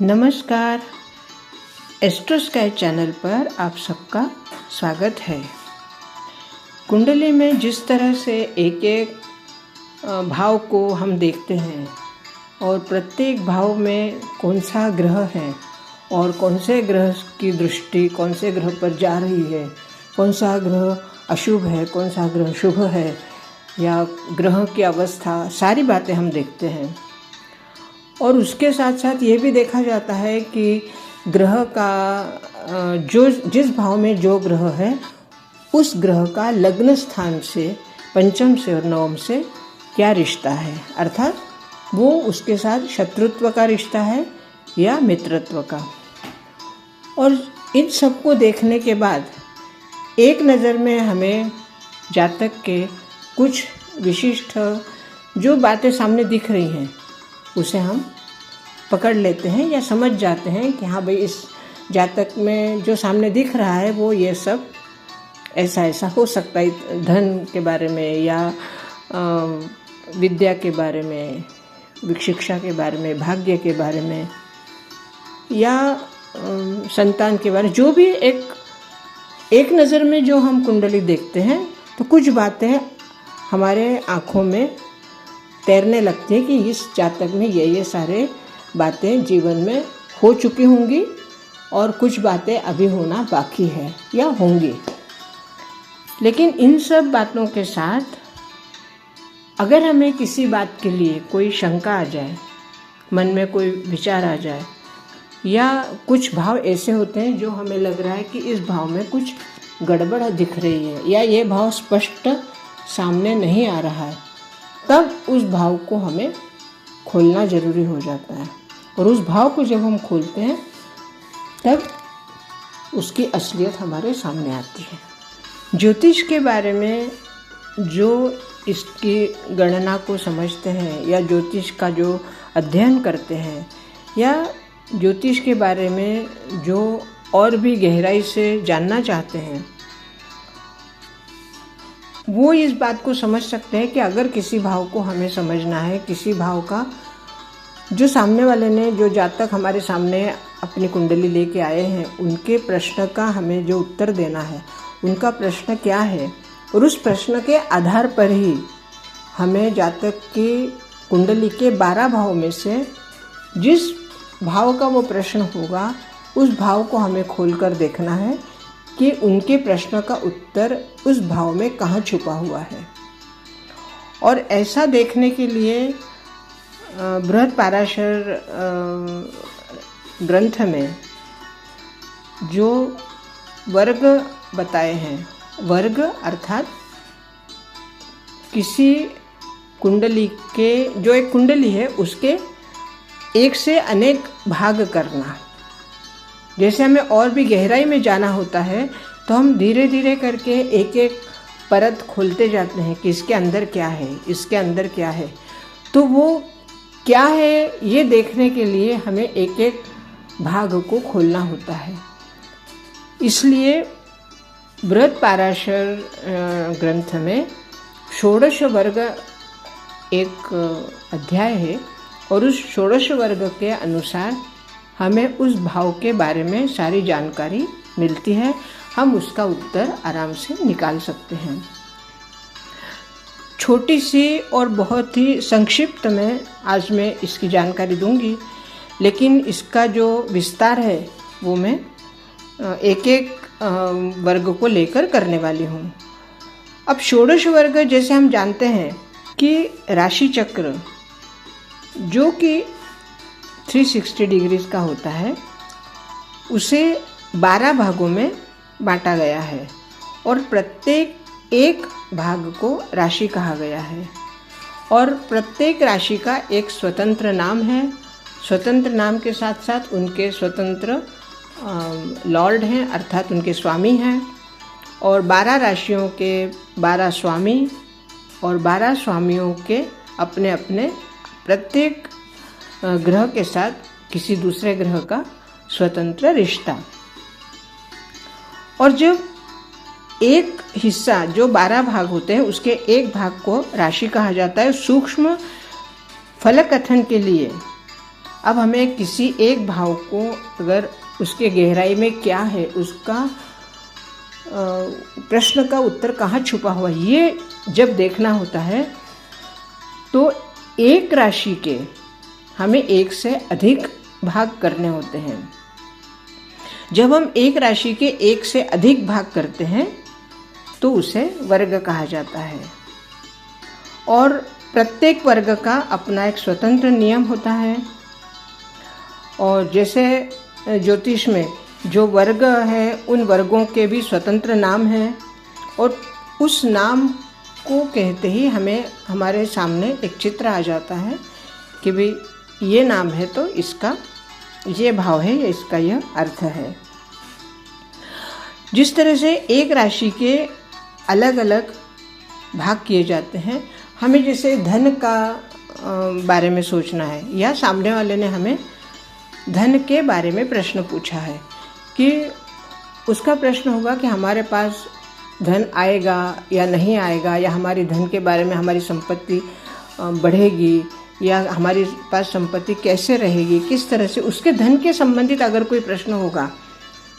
नमस्कार। Astro sky channel पर आप सबका स्वागत है। कुंडली में जिस तरह से एक एक भाव को हम देखते हैं और प्रत्येक भाव में कौन सा ग्रह है और कौन से ग्रह की दृष्टि कौन से ग्रह पर जा रही है, कौन सा ग्रह अशुभ है, कौन सा ग्रह शुभ है, या ग्रह की अवस्था, सारी बातें हम देखते हैं। और उसके साथ साथ ये भी देखा जाता है कि ग्रह का जिस भाव में जो ग्रह है उस ग्रह का लग्न स्थान से, पंचम से और नवम से क्या रिश्ता है, अर्थात वो उसके साथ शत्रुत्व का रिश्ता है या मित्रत्व का। और इन सबको देखने के बाद एक नज़र में हमें जातक के कुछ विशिष्ट जो बातें सामने दिख रही हैं उसे हम पकड़ लेते हैं या समझ जाते हैं कि हाँ भाई, इस जातक में जो सामने दिख रहा है वो ये सब ऐसा ऐसा हो सकता है, धन के बारे में या विद्या के बारे में, शिक्षा के बारे में, भाग्य के बारे में या संतान के बारे में, जो भी एक नज़र में जो हम कुंडली देखते हैं तो कुछ बातें हमारे आँखों में तैरने लगती है कि इस जातक में ये सारे बातें जीवन में हो चुकी होंगी और कुछ बातें अभी होना बाकी है या होंगी। लेकिन इन सब बातों के साथ अगर हमें किसी बात के लिए कोई शंका आ जाए, मन में कोई विचार आ जाए, या कुछ भाव ऐसे होते हैं जो हमें लग रहा है कि इस भाव में कुछ गड़बड़ दिख रही है या ये भाव स्पष्ट सामने नहीं आ रहा है, तब उस भाव को हमें खोलना ज़रूरी हो जाता है। और उस भाव को जब हम खोलते हैं तब उसकी असलियत हमारे सामने आती है। ज्योतिष के बारे में जो इसकी गणना को समझते हैं या ज्योतिष का जो अध्ययन करते हैं या ज्योतिष के बारे में जो और भी गहराई से जानना चाहते हैं, वो इस बात को समझ सकते हैं कि अगर किसी भाव को हमें समझना है, किसी भाव का जो सामने वाले ने, जो जातक हमारे सामने अपनी कुंडली लेके आए हैं, उनके प्रश्न का हमें जो उत्तर देना है, उनका प्रश्न क्या है, और उस प्रश्न के आधार पर ही हमें जातक की कुंडली के 12 भाव में से जिस भाव का वो प्रश्न होगा उस भाव को हमें खोलकर देखना है कि उनके प्रश्न का उत्तर उस भाव में कहाँ छुपा हुआ है। और ऐसा देखने के लिए बृहद पाराशर ग्रंथ में जो वर्ग बताए हैं, वर्ग अर्थात किसी कुंडली के, जो एक कुंडली है उसके एक से अनेक भाग करना। जैसे हमें और भी गहराई में जाना होता है तो हम धीरे धीरे करके एक एक परत खोलते जाते हैं कि इसके अंदर क्या है, इसके अंदर क्या है। तो वो क्या है ये देखने के लिए हमें एक एक भाग को खोलना होता है। इसलिए बृहद पाराशर ग्रंथ में षोडश वर्ग एक अध्याय है और उस षोडश वर्ग के अनुसार हमें उस भाव के बारे में सारी जानकारी मिलती है। हम उसका उत्तर आराम से निकाल सकते हैं। छोटी सी और बहुत ही संक्षिप्त में आज मैं इसकी जानकारी दूंगी, लेकिन इसका जो विस्तार है वो मैं एक एक वर्ग को लेकर करने वाली हूँ। अब षोडश वर्ग जैसे हम जानते हैं कि राशि चक्र जो कि 360 डिग्रीज का होता है, उसे 12 भागों में बांटा गया है और प्रत्येक एक भाग को राशि कहा गया है। और प्रत्येक राशि का एक स्वतंत्र नाम है। स्वतंत्र नाम के साथ साथ उनके स्वतंत्र लॉर्ड हैं, अर्थात उनके स्वामी हैं। और 12 राशियों के 12 स्वामी और 12 स्वामियों के अपने अपने प्रत्येक ग्रह के साथ किसी दूसरे ग्रह का स्वतंत्र रिश्ता। और जब एक हिस्सा, जो 12 भाग होते हैं, उसके एक भाग को राशि कहा जाता है। सूक्ष्म फलक कथन के लिए अब हमें किसी एक भाव को अगर उसके गहराई में क्या है, उसका प्रश्न का उत्तर कहाँ छुपा हुआ, ये जब देखना होता है तो एक राशि के हमें एक से अधिक भाग करने होते हैं। जब हम एक राशि के एक से अधिक भाग करते हैं तो उसे वर्ग कहा जाता है, और प्रत्येक वर्ग का अपना एक स्वतंत्र नियम होता है। और जैसे ज्योतिष में जो वर्ग है, उन वर्गों के भी स्वतंत्र नाम हैं, और उस नाम को कहते ही हमें हमारे सामने एक चित्र आ जाता है कि भाई ये नाम है तो इसका ये भाव है या इसका यह अर्थ है। जिस तरह से एक राशि के अलग अलग भाग किए जाते हैं, हमें जैसे धन का बारे में सोचना है, या सामने वाले ने हमें धन के बारे में प्रश्न पूछा है कि उसका प्रश्न होगा कि हमारे पास धन आएगा या नहीं आएगा, या हमारी धन के बारे में, हमारी संपत्ति बढ़ेगी या हमारे पास संपत्ति कैसे रहेगी, किस तरह से, उसके धन के संबंधित अगर कोई प्रश्न होगा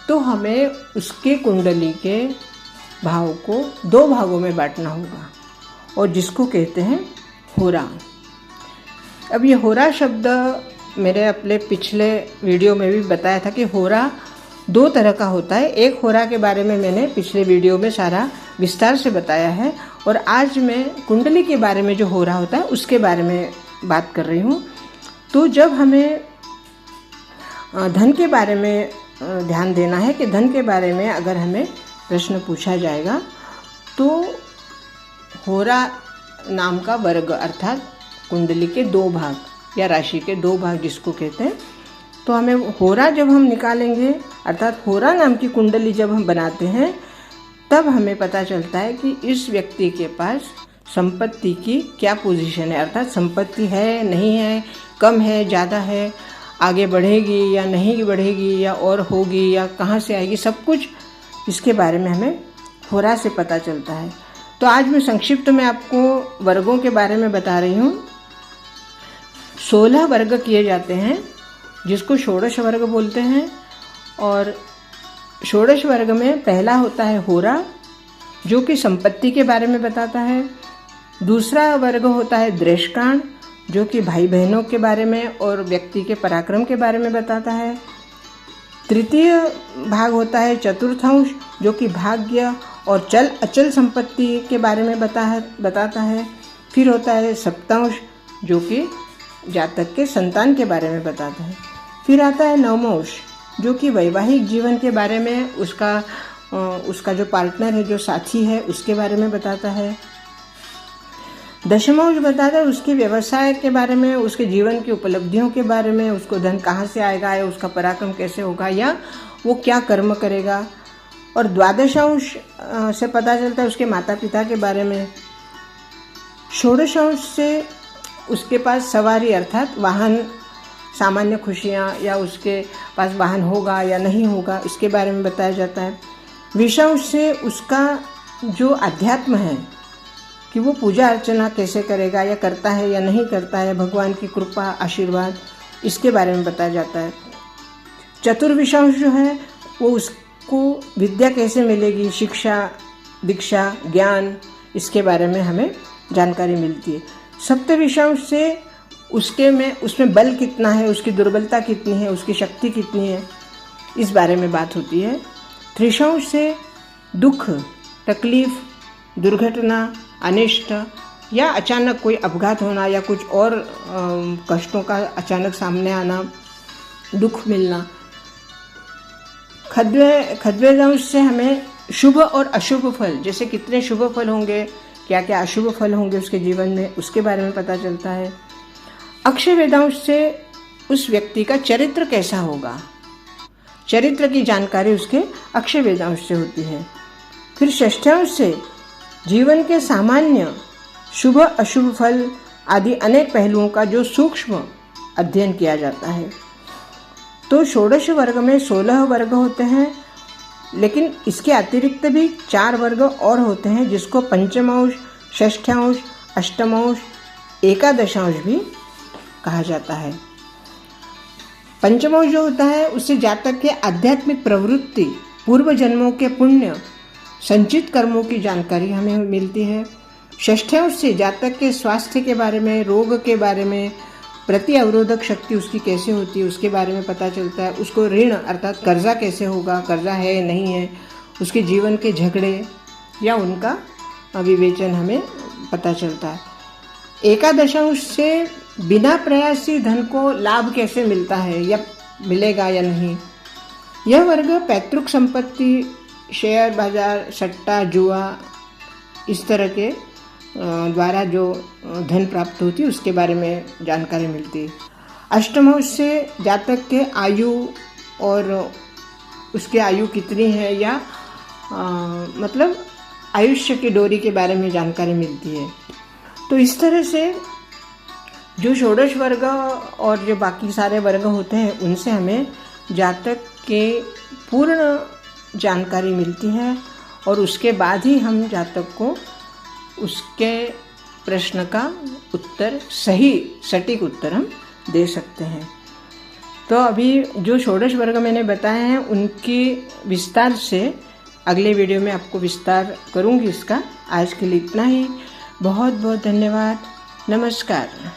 तो हमें उसके कुंडली के भाव को दो भागों में बांटना होगा, और जिसको कहते हैं होरा। अब ये होरा शब्द मेरे अपने पिछले वीडियो में भी बताया था कि होरा दो तरह का होता है। एक होरा के बारे में मैंने पिछले वीडियो में सारा विस्तार से बताया है, और आज मैं कुंडली के बारे में जो होरा होता है उसके बारे में बात कर रही हूँ। तो जब हमें धन के बारे में ध्यान देना है कि धन के बारे में अगर हमें प्रश्न पूछा जाएगा तो होरा नाम का वर्ग अर्थात कुंडली के दो भाग या राशि के दो भाग जिसको कहते हैं, तो हमें होरा जब हम निकालेंगे अर्थात होरा नाम की कुंडली जब हम बनाते हैं तब हमें पता चलता है कि इस व्यक्ति के पास संपत्ति की क्या पोजीशन है, अर्थात संपत्ति है नहीं है, कम है ज़्यादा है, आगे बढ़ेगी या नहीं बढ़ेगी, या और होगी या कहाँ से आएगी, सब कुछ इसके बारे में हमें होरा से पता चलता है। तो आज मैं संक्षिप्त में आपको वर्गों के बारे में बता रही हूँ। 16 वर्ग किए जाते हैं जिसको षोडश वर्ग बोलते हैं, और षोडश वर्ग में पहला होता है होरा जो कि संपत्ति के बारे में बताता है। दूसरा वर्ग होता है द्रेशकांड जो कि भाई बहनों के बारे में और व्यक्ति के पराक्रम के बारे में बताता है। तृतीय भाग होता है चतुर्थांश जो कि भाग्य और चल अचल संपत्ति के बारे में बताता है। फिर होता है सप्तांश जो कि जातक के संतान के बारे में बताता है। फिर आता है नवमांश जो कि वैवाहिक जीवन के बारे में, उसका जो पार्टनर है, जो साथी है, उसके बारे में बताता है। दशमांश बताता है उसके व्यवसाय के बारे में, उसके जीवन की उपलब्धियों के बारे में, उसको धन कहाँ से आएगा या उसका पराक्रम कैसे होगा या वो क्या कर्म करेगा। और द्वादशांश से पता चलता है उसके माता पिता के बारे में। षोडशांश से उसके पास सवारी अर्थात वाहन, सामान्य खुशियाँ, या उसके पास वाहन होगा या नहीं होगा, इसके बारे में बताया जाता है। विषांश से उसका जो अध्यात्म है कि वो पूजा अर्चना कैसे करेगा या करता है या नहीं करता है, भगवान की कृपा आशीर्वाद, इसके बारे में बताया जाता है। चतुर्विषांश जो है वो उसको विद्या कैसे मिलेगी, शिक्षा, दीक्षा, ज्ञान, इसके बारे में हमें जानकारी मिलती है। सप्तविषांश से उसमें बल कितना है, उसकी दुर्बलता कितनी है, उसकी शक्ति कितनी है, इस बारे में बात होती है। त्रिशांश से दुख, तकलीफ, दुर्घटना, अनिष्ट या अचानक कोई अपघात होना या कुछ और कष्टों का अचानक सामने आना, दुख मिलना। खद्वेदांश से हमें शुभ और अशुभ फल, जैसे कितने शुभ फल होंगे, क्या क्या अशुभ फल होंगे उसके जीवन में, उसके बारे में पता चलता है। अक्षय वेदांश से उस व्यक्ति का चरित्र कैसा होगा, चरित्र की जानकारी उसके अक्षय वेदांश से होती है। फिर षष्ठांश से जीवन के सामान्य शुभ अशुभ फल आदि अनेक पहलुओं का जो सूक्ष्म अध्ययन किया जाता है। तो षोडश वर्ग में 16 वर्ग होते हैं, लेकिन इसके अतिरिक्त भी 4 वर्ग और होते हैं जिसको पंचमांश, षष्ठांश, अष्टमांश, एकादशांश भी कहा जाता है। पंचम जो होता है उससे जातक के आध्यात्मिक प्रवृत्ति, पूर्व जन्मों के पुण्य, संचित कर्मों की जानकारी हमें मिलती है। षष्ठांश से जातक के स्वास्थ्य के बारे में, रोग के बारे में, प्रति अवरोधक शक्ति उसकी कैसे होती है उसके बारे में पता चलता है। उसको ऋण अर्थात कर्जा कैसे होगा, कर्जा है नहीं है, उसके जीवन के झगड़े या उनका विवेचन हमें पता चलता है। एकादशांश से बिना प्रयास से धन को लाभ कैसे मिलता है या मिलेगा या नहीं। यह वर्ग पैतृक संपत्ति, शेयर बाजार, सट्टा, जुआ इस तरह के द्वारा जो धन प्राप्त होती है उसके बारे में जानकारी मिलती है। अष्टमांश से जातक के आयु और उसके आयु कितनी है या मतलब आयुष्य की डोरी के बारे में जानकारी मिलती है। तो इस तरह से जो षोडश वर्ग और जो बाकी सारे वर्ग होते हैं उनसे हमें जातक के पूर्ण जानकारी मिलती है और उसके बाद ही हम जातक को उसके प्रश्न का उत्तर, सही सटीक उत्तर हम दे सकते हैं। तो अभी जो षोडश वर्ग मैंने बताए हैं उनकी विस्तार से अगले वीडियो में आपको विस्तार करूंगी इसका। आज के लिए इतना ही। बहुत बहुत धन्यवाद। नमस्कार।